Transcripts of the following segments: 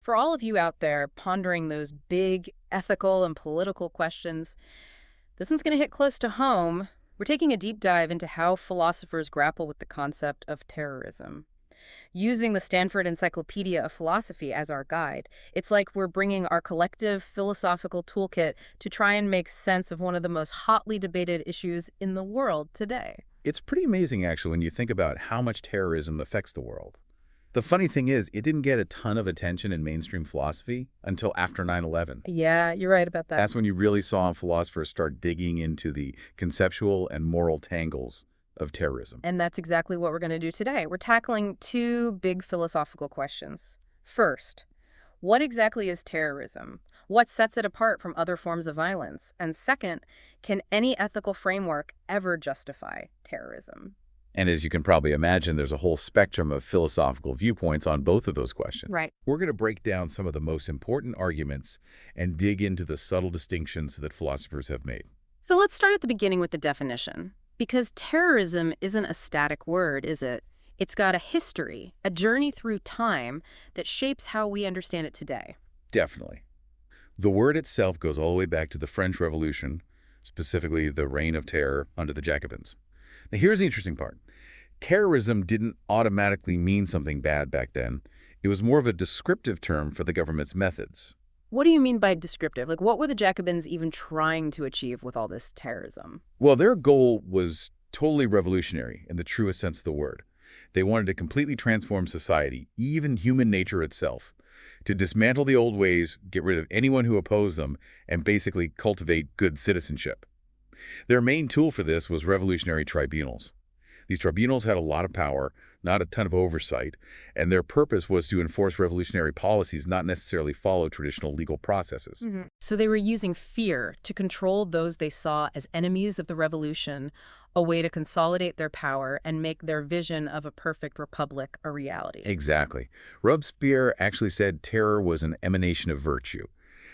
For all of you out there pondering those big ethical and political questions, this one's going to hit close to home. We're taking a deep dive into how philosophers grapple with the concept of terrorism. Using the Stanford Encyclopedia of Philosophy as our guide, it's like we're bringing our collective philosophical toolkit to try and make sense of one of the most hotly debated issues in the world today. It's pretty amazing, actually, when you think about how much terrorism affects the world. The funny thing is, it didn't get a ton of attention in mainstream philosophy until after 9/11. Yeah, you're right about that. That's when you really saw philosophers start digging into the conceptual and moral tangles of terrorism. And that's exactly what we're going to do today. We're tackling two big philosophical questions. First, what exactly is terrorism? What sets it apart from other forms of violence? And second, can any ethical framework ever justify terrorism? And as you can probably imagine, there's a whole spectrum of philosophical viewpoints on both of those questions. Right. We're going to break down some of the most important arguments and dig into the subtle distinctions that philosophers have made. So let's start at the beginning with the definition. Because terrorism isn't a static word, is it? It's got a history, a journey through time that shapes how we understand it today. Definitely. The word itself goes all the way back to the French Revolution, specifically the Reign of Terror under the Jacobins. Now, here's the interesting part. Terrorism didn't automatically mean something bad back then. It was more of a descriptive term for the government's methods. What do you mean by descriptive? Like, what were the Jacobins even trying to achieve with all this terrorism? Well, their goal was totally revolutionary in the truest sense of the word. They wanted to completely transform society, even human nature itself, to dismantle the old ways, get rid of anyone who opposed them, and basically cultivate good citizenship. Their main tool for this was revolutionary tribunals. These tribunals had a lot of power, not a ton of oversight, and their purpose was to enforce revolutionary policies, not necessarily follow traditional legal processes. So they were using fear to control those they saw as enemies of the revolution, a way to consolidate their power and make their vision of a perfect republic a reality. Exactly. Robespierre actually said terror was an emanation of virtue.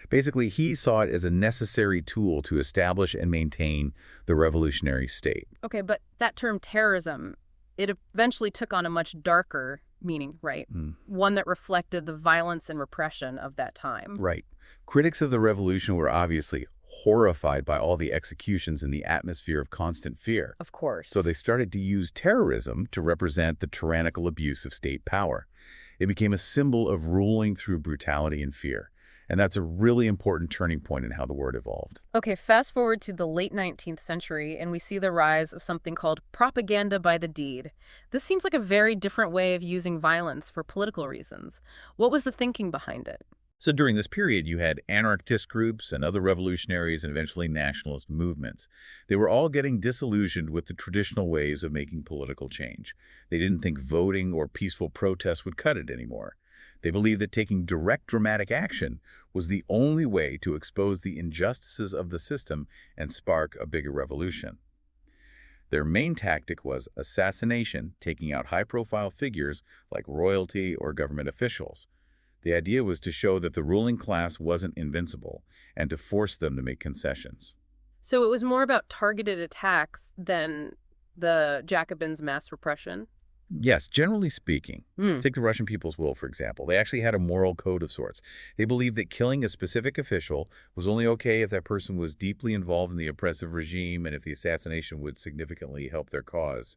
Basically, he saw it as a necessary tool to establish and maintain the revolutionary state. Okay, but that term terrorism, it eventually took on a much darker meaning, right? One that reflected the violence and repression of that time. Right. Critics of the revolution were obviously horrified by all the executions in the atmosphere of constant fear. Of course. So they started to use terrorism to represent the tyrannical abuse of state power. It became a symbol of ruling through brutality and fear. And that's a really important turning point in how the word evolved. Okay, fast forward to the late 19th century, and we see the rise of something called propaganda by the deed. This seems like a very different way of using violence for political reasons. What was the thinking behind it? So during this period, you had anarchist groups and other revolutionaries and eventually nationalist movements. They were all getting disillusioned with the traditional ways of making political change. They didn't think voting or peaceful protest would cut it anymore. They believed that taking direct dramatic action was the only way to expose the injustices of the system and spark a bigger revolution. Their main tactic was assassination, taking out high-profile figures like royalty or government officials. The idea was to show that the ruling class wasn't invincible and to force them to make concessions. So it was more about targeted attacks than the Jacobins' mass repression? Yes, generally speaking. Take the Russian People's Will, for example. They actually had a moral code of sorts. They believed that killing a specific official was only okay if that person was deeply involved in the oppressive regime and if the assassination would significantly help their cause.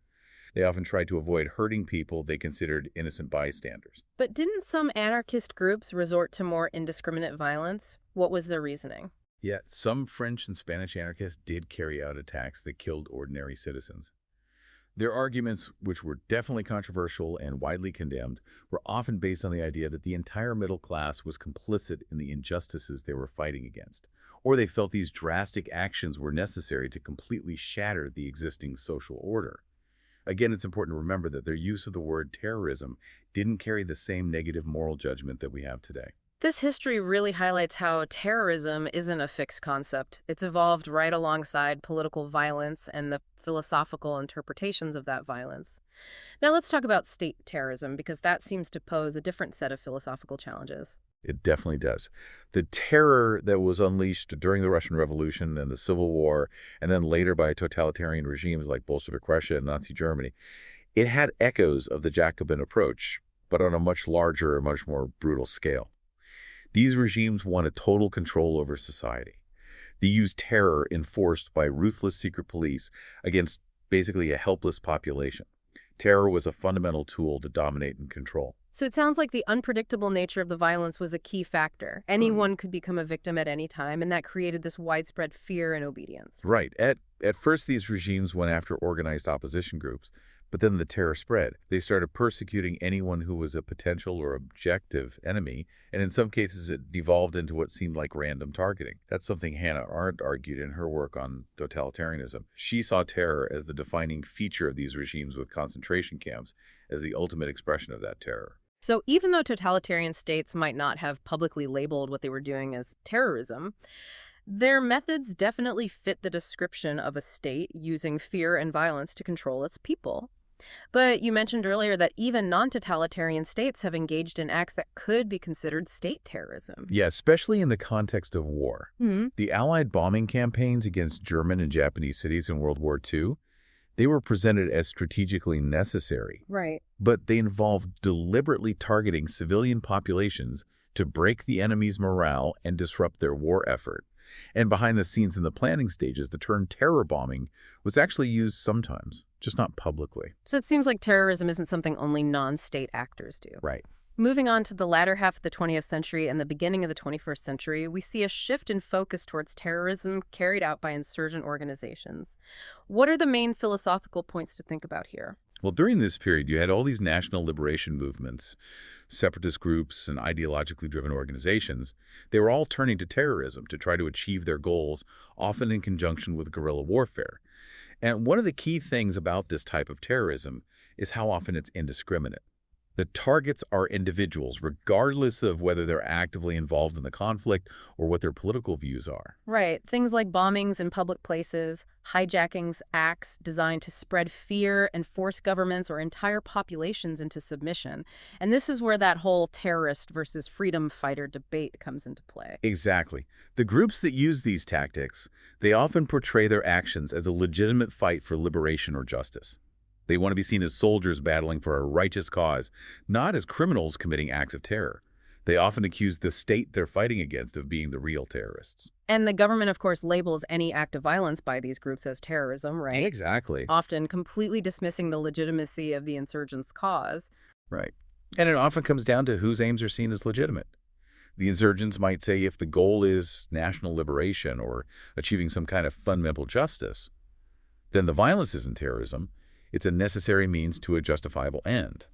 They often tried to avoid hurting people they considered innocent bystanders. But didn't some anarchist groups resort to more indiscriminate violence? What was their reasoning? Yet, some French and Spanish anarchists did carry out attacks that killed ordinary citizens. Their arguments, which were definitely controversial and widely condemned, were often based on the idea that the entire middle class was complicit in the injustices they were fighting against, or they felt these drastic actions were necessary to completely shatter the existing social order. Again, it's important to remember that their use of the word terrorism didn't carry the same negative moral judgment that we have today. This history really highlights how terrorism isn't a fixed concept. It's evolved right alongside political violence and the philosophical interpretations of that violence. Now let's talk about state terrorism, because that seems to pose a different set of philosophical challenges. It definitely does. The terror that was unleashed during the Russian Revolution and the Civil War, and then later by totalitarian regimes like Bolshevik Russia and Nazi Germany, it had echoes of the Jacobin approach, but on a much larger, much more brutal scale. These regimes wanted total control over society. They used terror enforced by ruthless secret police against basically a helpless population. Terror was a fundamental tool to dominate and control. So it sounds like the unpredictable nature of the violence was a key factor. Anyone could become a victim at any time, and that created this widespread fear and obedience. Right. At first, these regimes went after organized opposition groups, but then the terror spread. They started persecuting anyone who was a potential or objective enemy, and in some cases, it devolved into what seemed like random targeting. That's something Hannah Arendt argued in her work on totalitarianism. She saw terror as the defining feature of these regimes, with concentration camps as the ultimate expression of that terror. So even though totalitarian states might not have publicly labeled what they were doing as terrorism, their methods definitely fit the description of a state using fear and violence to control its people. But you mentioned earlier that even non-totalitarian states have engaged in acts that could be considered state terrorism. Yeah, especially in the context of war. Hmm. The Allied bombing campaigns against German and Japanese cities in World War II, they were presented as strategically necessary, Right. but they involved deliberately targeting civilian populations to break the enemy's morale and disrupt their war effort. And behind the scenes in the planning stages, the term terror bombing was actually used sometimes, just not publicly. So it seems like terrorism isn't something only non-state actors do. Right. Moving on to the latter half of the 20th century and the beginning of the 21st century, we see a shift in focus towards terrorism carried out by insurgent organizations. What are the main philosophical points to think about here? Well, during this period, you had all these national liberation movements, separatist groups, and ideologically driven organizations. They were all turning to terrorism to try to achieve their goals, often in conjunction with guerrilla warfare. And one of the key things about this type of terrorism is how often it's indiscriminate. The targets are individuals, regardless of whether they're actively involved in the conflict or what their political views are. Right. Things like bombings in public places, hijackings, acts designed to spread fear and force governments or entire populations into submission. And this is where that whole terrorist versus freedom fighter debate comes into play. Exactly. The groups that use these tactics, they often portray their actions as a legitimate fight for liberation or justice. They want to be seen as soldiers battling for a righteous cause, not as criminals committing acts of terror. They often accuse the state they're fighting against of being the real terrorists. And the government, of course, labels any act of violence by these groups as terrorism, right? Exactly. Often completely dismissing the legitimacy of the insurgents' cause. Right. And it often comes down to whose aims are seen as legitimate. The insurgents might say if the goal is national liberation or achieving some kind of fundamental justice, then the violence isn't terrorism. It's a necessary means to a justifiable end.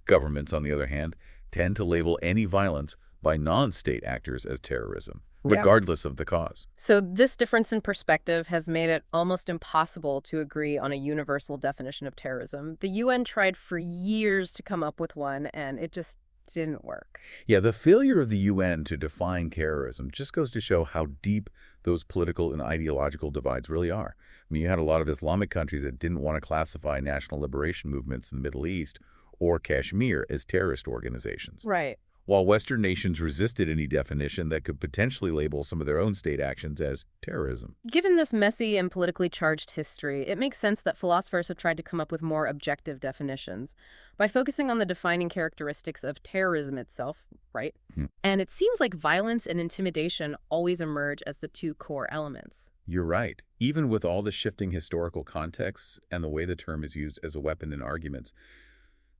Governments, on the other hand, tend to label any violence by non-state actors as terrorism, Yeah. regardless of the cause. So this difference in perspective has made it almost impossible to agree on a universal definition of terrorism. The UN tried for years to come up with one, and it just didn't work. Yeah, the failure of the UN to define terrorism just goes to show how deep those political and ideological divides really are. I mean, you had a lot of Islamic countries that didn't want to classify national liberation movements in the Middle East or Kashmir as terrorist organizations, Right. while Western nations resisted any definition that could potentially label some of their own state actions as terrorism. Given this messy and politically charged history, it makes sense that philosophers have tried to come up with more objective definitions by focusing on the defining characteristics of terrorism itself, right? Hmm. And it seems like violence and intimidation always emerge as the two core elements. You're right. Even with all the shifting historical contexts and the way the term is used as a weapon in arguments,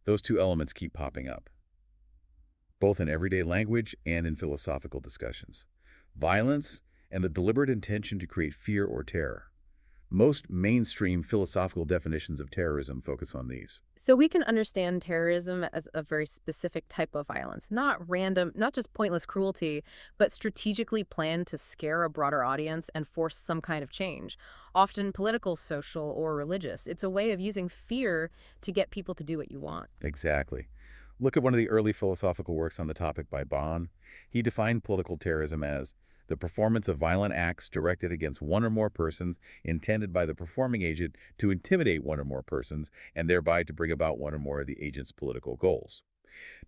those two elements keep popping up, both in everyday language and in philosophical discussions. Violence and the deliberate intention to create fear or terror. Most mainstream philosophical definitions of terrorism focus on these. So we can understand terrorism as a very specific type of violence, not random, not just pointless cruelty, but strategically planned to scare a broader audience and force some kind of change, often political, social, or religious. It's a way of using fear to get people to do what you want. Exactly. Look at one of the early philosophical works on the topic by Bonn. He defined political terrorism as the performance of violent acts directed against one or more persons intended by the performing agent to intimidate one or more persons and thereby to bring about one or more of the agent's political goals.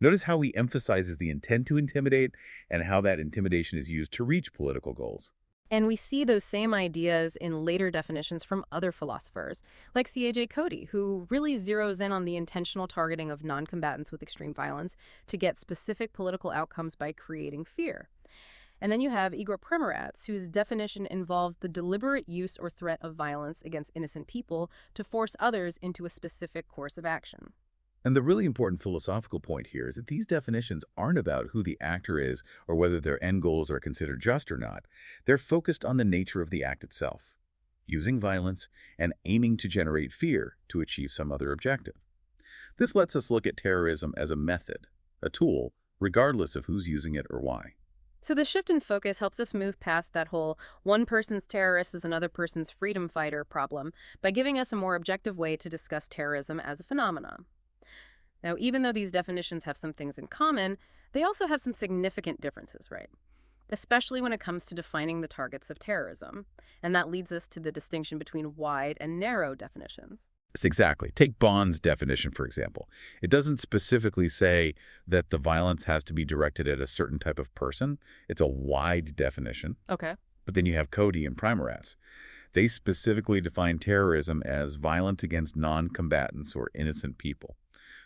Notice how he emphasizes the intent to intimidate and how that intimidation is used to reach political goals. And we see those same ideas in later definitions from other philosophers, like C.A.J. Cody, who really zeroes in on the intentional targeting of noncombatants with extreme violence to get specific political outcomes by creating fear. And then you have Igor Primorat's, whose definition involves the deliberate use or threat of violence against innocent people to force others into a specific course of action. And the really important philosophical point here is that these definitions aren't about who the actor is or whether their end goals are considered just or not. They're focused on the nature of the act itself, using violence and aiming to generate fear to achieve some other objective. This lets us look at terrorism as a method, a tool, regardless of who's using it or why. So the shift in focus helps us move past that whole one person's terrorist is another person's freedom fighter problem by giving us a more objective way to discuss terrorism as a phenomenon. Now, even though these definitions have some things in common, they also have some significant differences, right? Especially when it comes to defining the targets of terrorism. And that leads us to the distinction between wide and narrow definitions. Yes, exactly. Take Bond's definition, for example. It doesn't specifically say that the violence has to be directed at a certain type of person. It's a wide definition. Okay. But then you have Cody and Primorat's. They specifically define terrorism as violence against non-combatants or innocent people.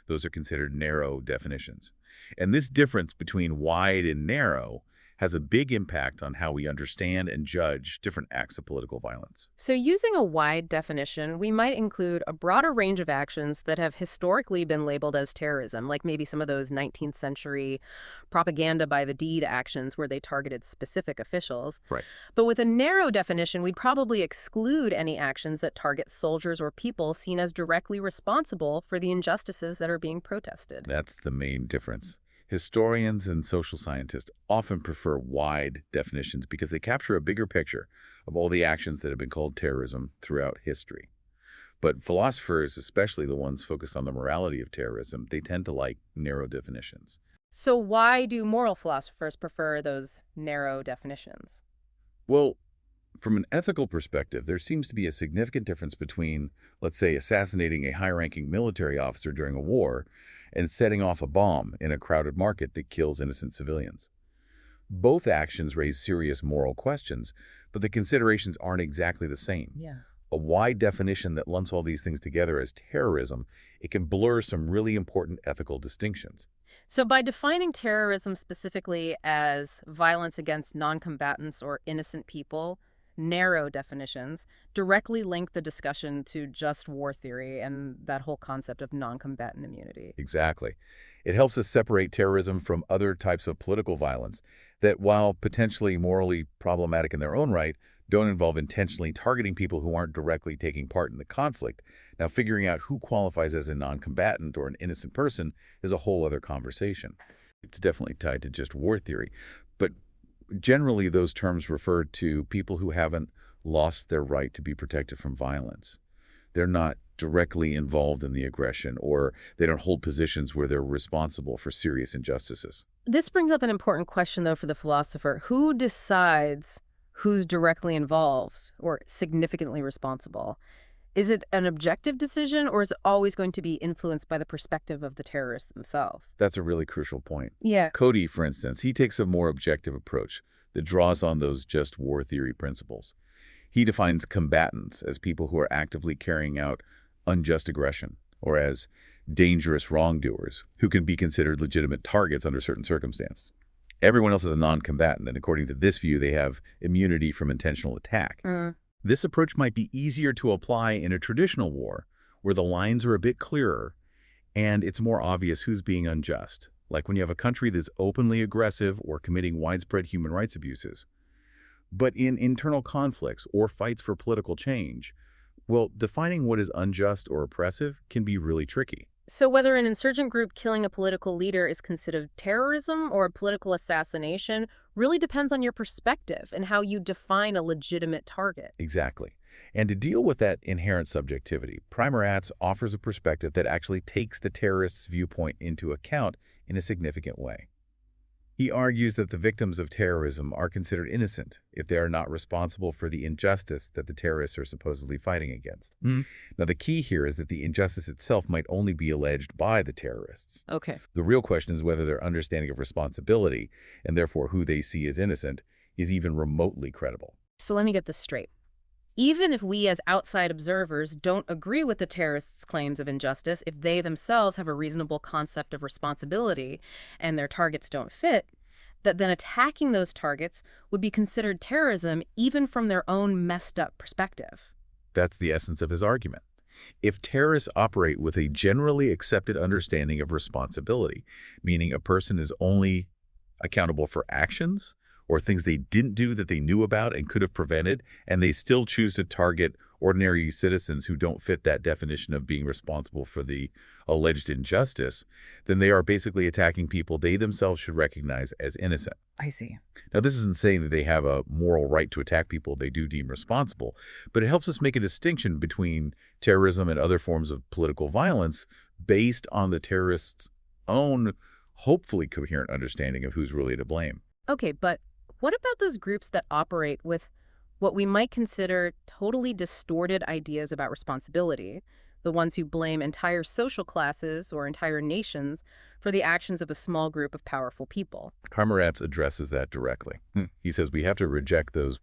Those are considered narrow definitions. And this difference between wide and narrow has a big impact on how we understand and judge different acts of political violence. So using a wide definition, we might include a broader range of actions that have historically been labeled as terrorism, like maybe some of those 19th century propaganda by the deed actions where they targeted specific officials. Right. But with a narrow definition, we'd probably exclude any actions that target soldiers or people seen as directly responsible for the injustices that are being protested. That's the main difference. Historians and social scientists often prefer wide definitions because they capture a bigger picture of all the actions that have been called terrorism throughout history. But philosophers, especially the ones focused on the morality of terrorism, they tend to like narrow definitions. So why do moral philosophers prefer those narrow definitions? Well, from an ethical perspective, there seems to be a significant difference between, let's say, assassinating a high-ranking military officer during a war and setting off a bomb in a crowded market that kills innocent civilians. Both actions raise serious moral questions, but the considerations aren't exactly the same. Yeah. A wide definition that lumps all these things together as terrorism, it can blur some really important ethical distinctions. So by defining terrorism specifically as violence against non-combatants or innocent people, narrow definitions directly link the discussion to just war theory and that whole concept of non-combatant immunity. Exactly. It helps us separate terrorism from other types of political violence that, while potentially morally problematic in their own right, don't involve intentionally targeting people who aren't directly taking part in the conflict. Now, figuring out who qualifies as a non-combatant or an innocent person is a whole other conversation. It's definitely tied to just war theory. But generally, those terms refer to people who haven't lost their right to be protected from violence. They're not directly involved in the aggression, or they don't hold positions where they're responsible for serious injustices. This brings up an important question, though, for the philosopher. Who decides who's directly involved or significantly responsible? Is it an objective decision, or is it always going to be influenced by the perspective of the terrorists themselves? That's a really crucial point. Yeah. Cody, for instance, he takes a more objective approach that draws on those just war theory principles. He defines combatants as people who are actively carrying out unjust aggression, or as dangerous wrongdoers who can be considered legitimate targets under certain circumstances. Everyone else is a non-combatant, and according to this view, they have immunity from intentional attack. This approach might be easier to apply in a traditional war, where the lines are a bit clearer and it's more obvious who's being unjust, like when you have a country that's openly aggressive or committing widespread human rights abuses. But in internal conflicts or fights for political change, well, defining what is unjust or oppressive can be really tricky. So whether an insurgent group killing a political leader is considered terrorism or a political assassination really depends on your perspective and how you define a legitimate target. Exactly. And to deal with that inherent subjectivity, Primorat's offers a perspective that actually takes the terrorist's viewpoint into account in a significant way. He argues that the victims of terrorism are considered innocent if they are not responsible for the injustice that the terrorists are supposedly fighting against. Now, the key here is that the injustice itself might only be alleged by the terrorists. Okay. The real question is whether their understanding of responsibility, and therefore who they see as innocent, is even remotely credible. So let me get this straight. Even if we as outside observers don't agree with the terrorists' claims of injustice, if they themselves have a reasonable concept of responsibility and their targets don't fit, that then attacking those targets would be considered terrorism even from their own messed up perspective. That's the essence of his argument. If terrorists operate with a generally accepted understanding of responsibility, meaning a person is only accountable for actions or things they didn't do that they knew about and could have prevented, and they still choose to target ordinary citizens who don't fit that definition of being responsible for the alleged injustice, then they are basically attacking people they themselves should recognize as innocent. I see. Now, this isn't saying that they have a moral right to attack people they do deem responsible, but it helps us make a distinction between terrorism and other forms of political violence based on the terrorists' own, hopefully coherent understanding of who's really to blame. Okay, but what about those groups that operate with what we might consider totally distorted ideas about responsibility? The ones who blame entire social classes or entire nations for the actions of a small group of powerful people. Karmaratz addresses that directly. He says we have to reject those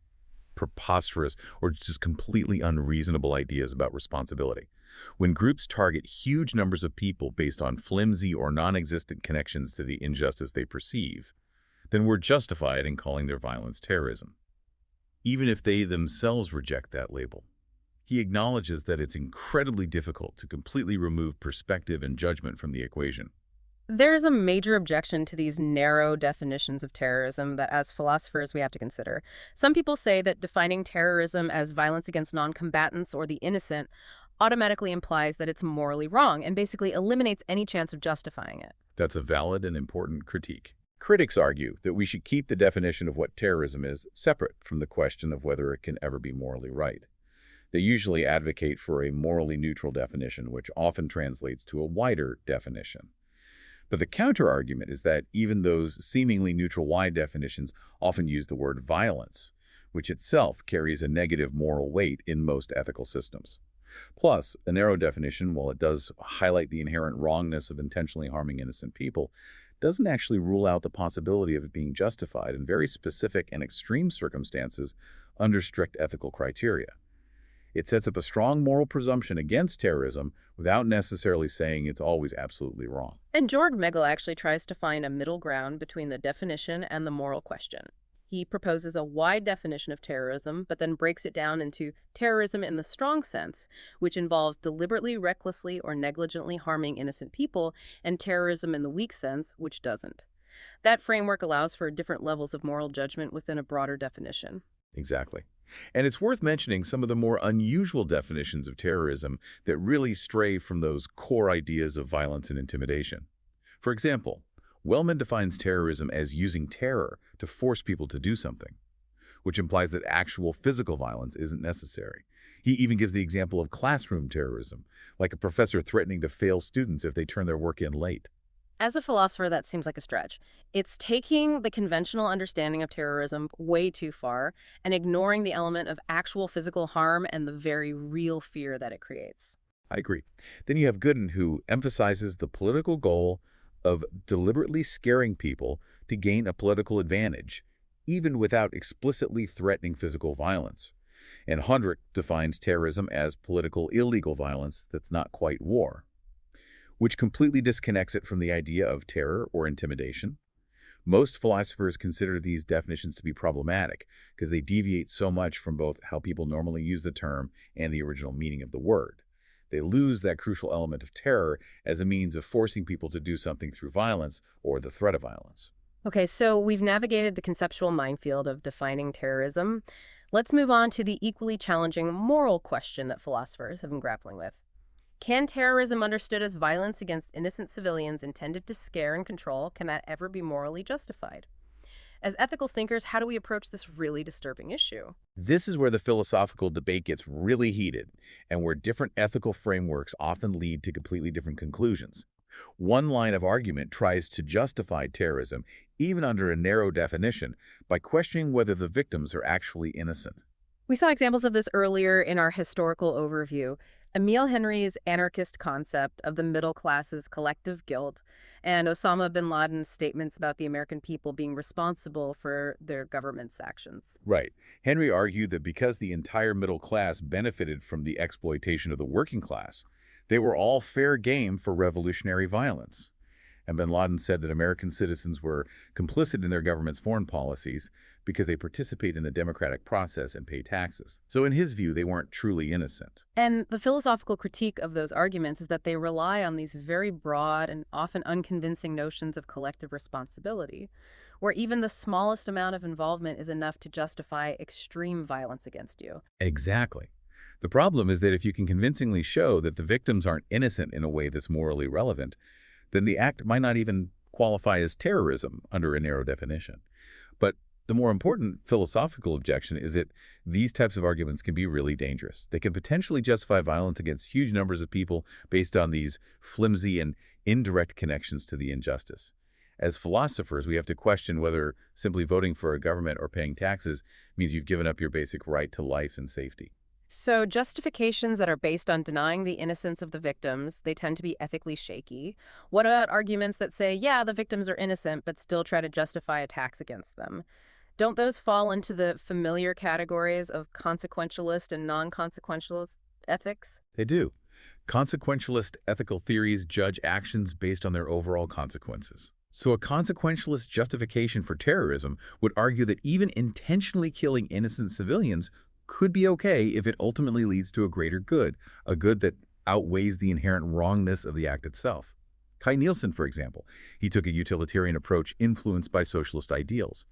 preposterous or just completely unreasonable ideas about responsibility. When groups target huge numbers of people based on flimsy or non-existent connections to the injustice they perceive, then we're justified in calling their violence terrorism, even if they themselves reject that label. He acknowledges that it's incredibly difficult to completely remove perspective and judgment from the equation. There's a major objection to these narrow definitions of terrorism that, as philosophers, we have to consider. Some people say that defining terrorism as violence against non-combatants or the innocent automatically implies that it's morally wrong and basically eliminates any chance of justifying it. That's a valid and important critique. Critics argue that we should keep the definition of what terrorism is separate from the question of whether it can ever be morally right. They usually advocate for a morally neutral definition, which often translates to a wider definition. But the counter-argument is that even those seemingly neutral wide definitions often use the word violence, which itself carries a negative moral weight in most ethical systems. Plus, a narrow definition, while it does highlight the inherent wrongness of intentionally harming innocent people, doesn't actually rule out the possibility of it being justified in very specific and extreme circumstances under strict ethical criteria. It sets up a strong moral presumption against terrorism without necessarily saying it's always absolutely wrong. And Georg Megel actually tries to find a middle ground between the definition and the moral question. He proposes a wide definition of terrorism, but then breaks it down into terrorism in the strong sense, which involves deliberately, recklessly, or negligently harming innocent people, and terrorism in the weak sense, which doesn't. That framework allows for different levels of moral judgment within a broader definition. Exactly. And it's worth mentioning some of the more unusual definitions of terrorism that really stray from those core ideas of violence and intimidation. For example, Wellman defines terrorism as using terror to force people to do something, which implies that actual physical violence isn't necessary. He even gives the example of classroom terrorism, like a professor threatening to fail students if they turn their work in late. As a philosopher, that seems like a stretch. It's taking the conventional understanding of terrorism way too far and ignoring the element of actual physical harm and the very real fear that it creates. I agree. Then you have Gooden, who emphasizes the political goal of deliberately scaring people to gain a political advantage, even without explicitly threatening physical violence. And Hundrich defines terrorism as political illegal violence that's not quite war, which completely disconnects it from the idea of terror or intimidation. Most philosophers consider these definitions to be problematic because they deviate so much from both how people normally use the term and the original meaning of the word. They lose that crucial element of terror as a means of forcing people to do something through violence or the threat of violence. Okay, so we've navigated the conceptual minefield of defining terrorism. Let's move on to the equally challenging moral question that philosophers have been grappling with. Can terrorism understood as violence against innocent civilians intended to scare and control, can that ever be morally justified? As ethical thinkers, how do we approach this really disturbing issue? This is where the philosophical debate gets really heated and where different ethical frameworks often lead to completely different conclusions. One line of argument tries to justify terrorism, even under a narrow definition, by questioning whether the victims are actually innocent. We saw examples of this earlier in our historical overview. Emile Henry's anarchist concept of the middle class's collective guilt, and Osama bin Laden's statements about the American people being responsible for their government's actions. Right. Henry argued that because the entire middle class benefited from the exploitation of the working class, they were all fair game for revolutionary violence. And bin Laden said that American citizens were complicit in their government's foreign policies because they participate in the democratic process and pay taxes. So in his view, they weren't truly innocent. And the philosophical critique of those arguments is that they rely on these very broad and often unconvincing notions of collective responsibility, where even the smallest amount of involvement is enough to justify extreme violence against you. Exactly. The problem is that if you can convincingly show that the victims aren't innocent in a way that's morally relevant, then the act might not even qualify as terrorism under a narrow definition. But the more important philosophical objection is that these types of arguments can be really dangerous. They can potentially justify violence against huge numbers of people based on these flimsy and indirect connections to the injustice. As philosophers, we have to question whether simply voting for a government or paying taxes means you've given up your basic right to life and safety. So justifications that are based on denying the innocence of the victims, they tend to be ethically shaky. What about arguments that say, yeah, the victims are innocent, but still try to justify attacks against them? Don't those fall into the familiar categories of consequentialist and non-consequentialist ethics? They do. Consequentialist ethical theories judge actions based on their overall consequences. So a consequentialist justification for terrorism would argue that even intentionally killing innocent civilians could be okay if it ultimately leads to a good that outweighs the inherent wrongness of the act itself. Kai Nielsen, for example, he took a utilitarian approach influenced by socialist ideals.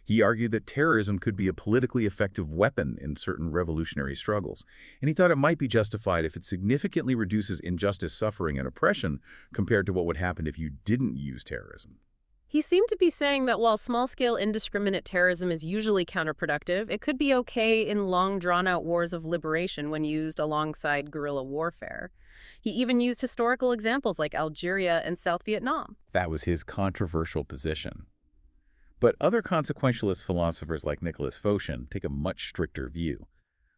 He argued that terrorism could be a politically effective weapon in certain revolutionary struggles, and he thought it might be justified if it significantly reduces injustice, suffering, and oppression compared to what would happen if you didn't use terrorism. He seemed to be saying that while small-scale indiscriminate terrorism is usually counterproductive, it could be okay in long, drawn-out wars of liberation when used alongside guerrilla warfare. He even used historical examples like Algeria and South Vietnam. That was his controversial position. But other consequentialist philosophers like Nicholas Phocion take a much stricter view.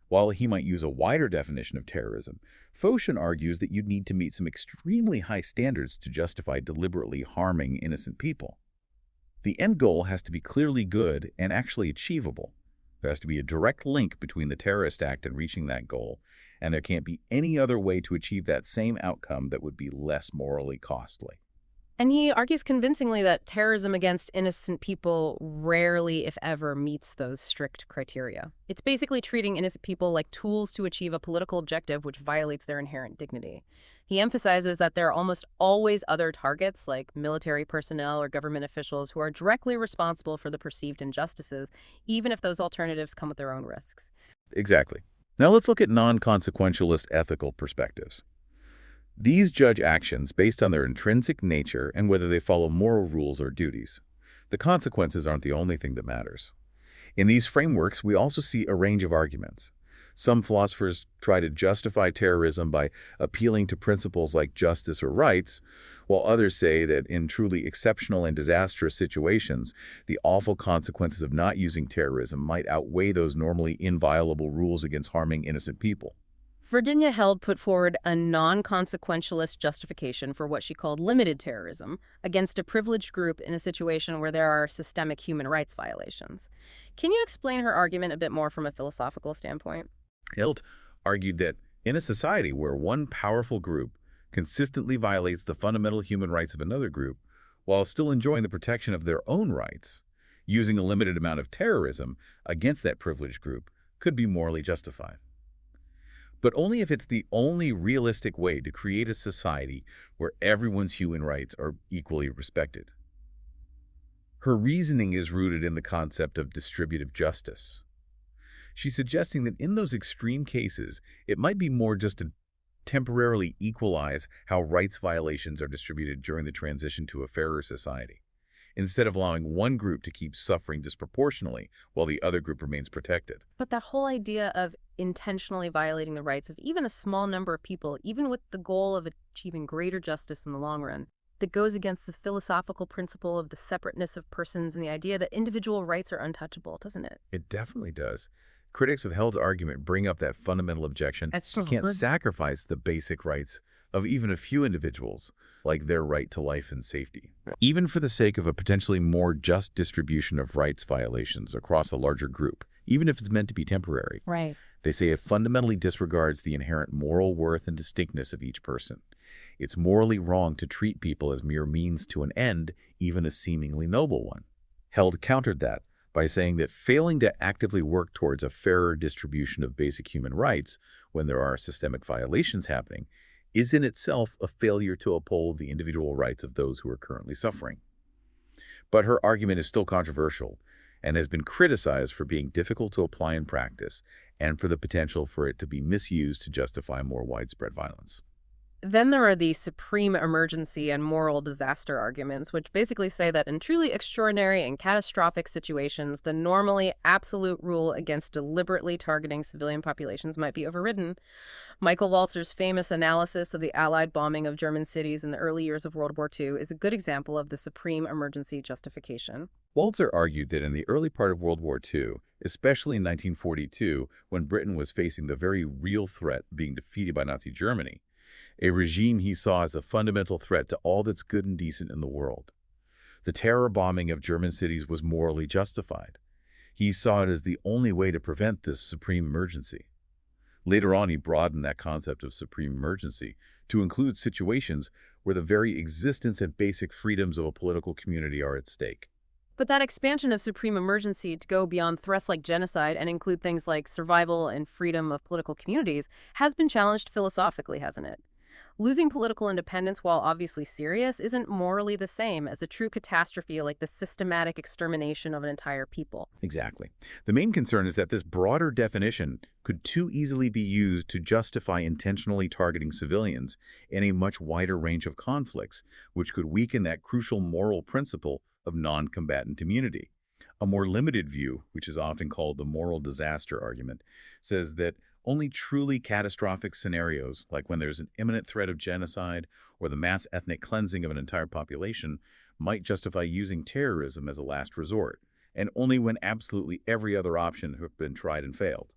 While he might use a wider definition of terrorism, Phocion argues that you'd need to meet some extremely high standards to justify deliberately harming innocent people. The end goal has to be clearly good and actually achievable. There has to be a direct link between the terrorist act and reaching that goal, and there can't be any other way to achieve that same outcome that would be less morally costly. And he argues convincingly that terrorism against innocent people rarely, if ever, meets those strict criteria. It's basically treating innocent people like tools to achieve a political objective which violates their inherent dignity. He emphasizes that there are almost always other targets, like military personnel or government officials, who are directly responsible for the perceived injustices, even if those alternatives come with their own risks. Exactly. Now let's look at non-consequentialist ethical perspectives. These judge actions based on their intrinsic nature and whether they follow moral rules or duties. The consequences aren't the only thing that matters. In these frameworks, we also see a range of arguments. Some philosophers try to justify terrorism by appealing to principles like justice or rights, while others say that in truly exceptional and disastrous situations, the awful consequences of not using terrorism might outweigh those normally inviolable rules against harming innocent people. Virginia Held put forward a non-consequentialist justification for what she called limited terrorism against a privileged group in a situation where there are systemic human rights violations. Can you explain her argument a bit more from a philosophical standpoint? Hilt argued that in a society where one powerful group consistently violates the fundamental human rights of another group while still enjoying the protection of their own rights, using a limited amount of terrorism against that privileged group could be morally justified. But only if it's the only realistic way to create a society where everyone's human rights are equally respected. Her reasoning is rooted in the concept of distributive justice. She's suggesting that in those extreme cases, it might be more just to temporarily equalize how rights violations are distributed during the transition to a fairer society, instead of allowing one group to keep suffering disproportionately while the other group remains protected. But that whole idea of intentionally violating the rights of even a small number of people, even with the goal of achieving greater justice in the long run, that goes against the philosophical principle of the separateness of persons and the idea that individual rights are untouchable, doesn't it? It definitely does. Critics of Held's argument bring up that fundamental objection. That's You so can't good. sacrifice the basic rights of even a few individuals, like their right to life and safety, even for the sake of a potentially more just distribution of rights violations across a larger group, even if it's meant to be temporary. Right. They say it fundamentally disregards the inherent moral worth and distinctness of each person. It's morally wrong to treat people as mere means to an end, even a seemingly noble one. Held countered that by saying that failing to actively work towards a fairer distribution of basic human rights when there are systemic violations happening is in itself a failure to uphold the individual rights of those who are currently suffering. But her argument is still controversial and has been criticized for being difficult to apply in practice and for the potential for it to be misused to justify more widespread violence. Then there are the supreme emergency and moral disaster arguments, which basically say that in truly extraordinary and catastrophic situations, the normally absolute rule against deliberately targeting civilian populations might be overridden. Michael Walzer's famous analysis of the Allied bombing of German cities in the early years of World War II is a good example of the supreme emergency justification. Walzer argued that in the early part of World War II, especially in 1942, when Britain was facing the very real threat of being defeated by Nazi Germany, a regime he saw as a fundamental threat to all that's good and decent in the world. The terror bombing of German cities was morally justified. He saw it as the only way to prevent this supreme emergency. Later on, he broadened that concept of supreme emergency to include situations where the very existence and basic freedoms of a political community are at stake. But that expansion of supreme emergency to go beyond threats like genocide and include things like survival and freedom of political communities has been challenged philosophically, hasn't it? Losing political independence, while obviously serious, isn't morally the same as a true catastrophe like the systematic extermination of an entire people. Exactly. The main concern is that this broader definition could too easily be used to justify intentionally targeting civilians in a much wider range of conflicts, which could weaken that crucial moral principle of non-combatant immunity. A more limited view, which is often called the moral disaster argument, says that only truly catastrophic scenarios, like when there's an imminent threat of genocide or the mass ethnic cleansing of an entire population, might justify using terrorism as a last resort, and only when absolutely every other option has been tried and failed.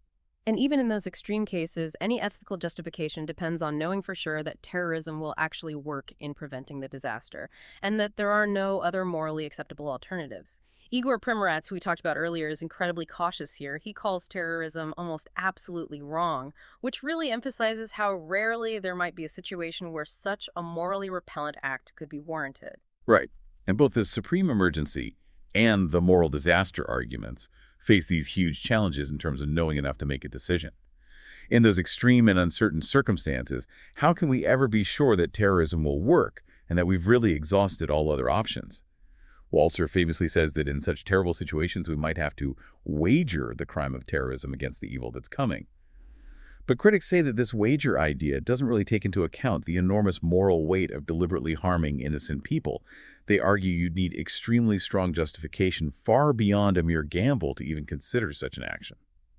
And even in those extreme cases, any ethical justification depends on knowing for sure that terrorism will actually work in preventing the disaster, and that there are no other morally acceptable alternatives. Igor Primoratz, who we talked about earlier, is incredibly cautious here. He calls terrorism almost absolutely wrong, which really emphasizes how rarely there might be a situation where such a morally repellent act could be warranted. Right. And both the supreme emergency and the moral disaster arguments face these huge challenges in terms of knowing enough to make a decision. In those extreme and uncertain circumstances, how can we ever be sure that terrorism will work and that we've really exhausted all other options? Walzer famously says that in such terrible situations, we might have to wager the crime of terrorism against the evil that's coming. But critics say that this wager idea doesn't really take into account the enormous moral weight of deliberately harming innocent people. They argue you'd need extremely strong justification far beyond a mere gamble to even consider such an action.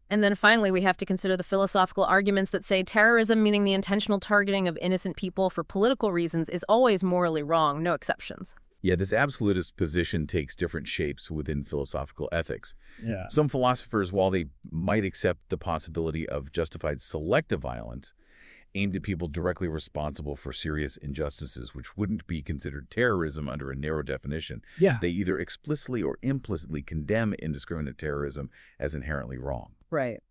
And then finally, we have to consider the philosophical arguments that say terrorism, meaning the intentional targeting of innocent people for political reasons, is always morally wrong, no exceptions. Yeah, this absolutist position takes different shapes within philosophical ethics. Yeah. Some philosophers, while they might accept the possibility of justified selective violence, aimed at people directly responsible for serious injustices, which wouldn't be considered terrorism under a narrow definition. Yeah. They either explicitly or implicitly condemn indiscriminate terrorism as inherently wrong. Right.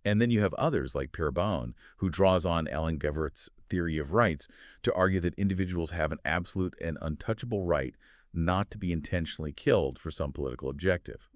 And then you have others like Pierre Baun, who draws on Alan Gevert's theory of rights to argue that individuals have an absolute and untouchable right not to be intentionally killed for some political objective.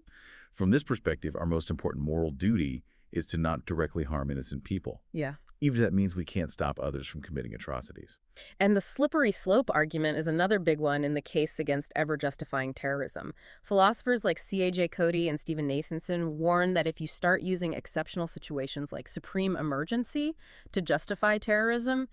From this perspective, our most important moral duty is to not directly harm innocent people, Yeah. even if that means we can't stop others from committing atrocities. And the slippery slope argument is another big one in the case against ever justifying terrorism. Philosophers like C.A.J. Cody and Stephen Nathanson warn that if you start using exceptional situations like supreme emergency to justify terrorism,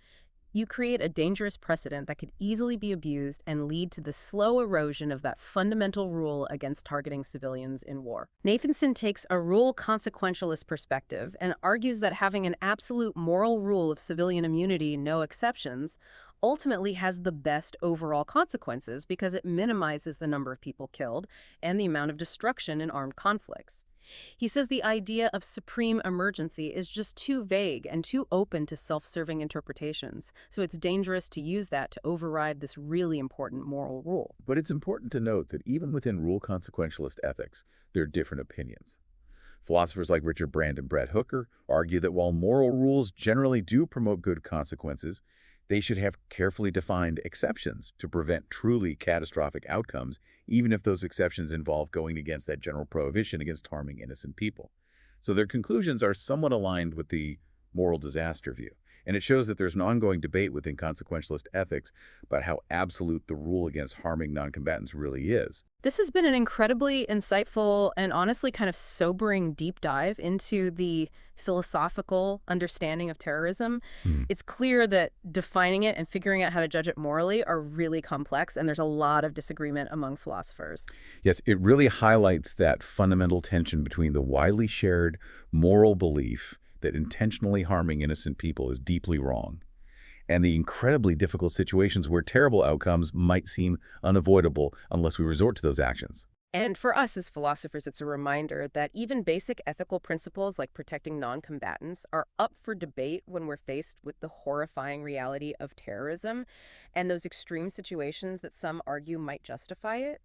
you create a dangerous precedent that could easily be abused and lead to the slow erosion of that fundamental rule against targeting civilians in war. Nathanson takes a rule consequentialist perspective and argues that having an absolute moral rule of civilian immunity, no exceptions, ultimately has the best overall consequences because it minimizes the number of people killed and the amount of destruction in armed conflicts. He says the idea of supreme emergency is just too vague and too open to self-serving interpretations, so it's dangerous to use that to override this really important moral rule. But it's important to note that even within rule consequentialist ethics, there are different opinions. Philosophers like Richard Brand and Brett Hooker argue that while moral rules generally do promote good consequences, they should have carefully defined exceptions to prevent truly catastrophic outcomes, even if those exceptions involve going against that general prohibition against harming innocent people. So their conclusions are somewhat aligned with the moral disaster view. And it shows that there's an ongoing debate within consequentialist ethics about how absolute the rule against harming noncombatants really is. This has been an incredibly insightful and honestly kind of sobering deep dive into the philosophical understanding of terrorism. Hmm. It's clear that defining it and figuring out how to judge it morally are really complex, and there's a lot of disagreement among philosophers. Yes, it really highlights that fundamental tension between the widely shared moral belief that intentionally harming innocent people is deeply wrong and the incredibly difficult situations where terrible outcomes might seem unavoidable unless we resort to those actions. And for us as philosophers, it's a reminder that even basic ethical principles like protecting non-combatants are up for debate when we're faced with the horrifying reality of terrorism and those extreme situations that some argue might justify it.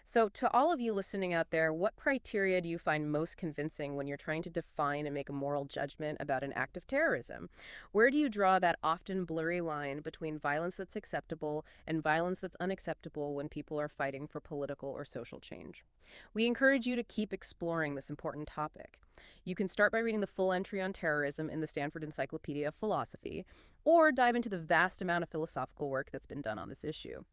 So, to all of you listening out there, what criteria do you find most convincing when you're trying to define and make a moral judgment about an act of terrorism? Where do you draw that often blurry line between violence that's acceptable and violence that's unacceptable when people are fighting for political or social change? We encourage you to keep exploring this important topic. You can start by reading the full entry on terrorism in the Stanford Encyclopedia of Philosophy, or dive into the vast amount of philosophical work that's been done on this issue.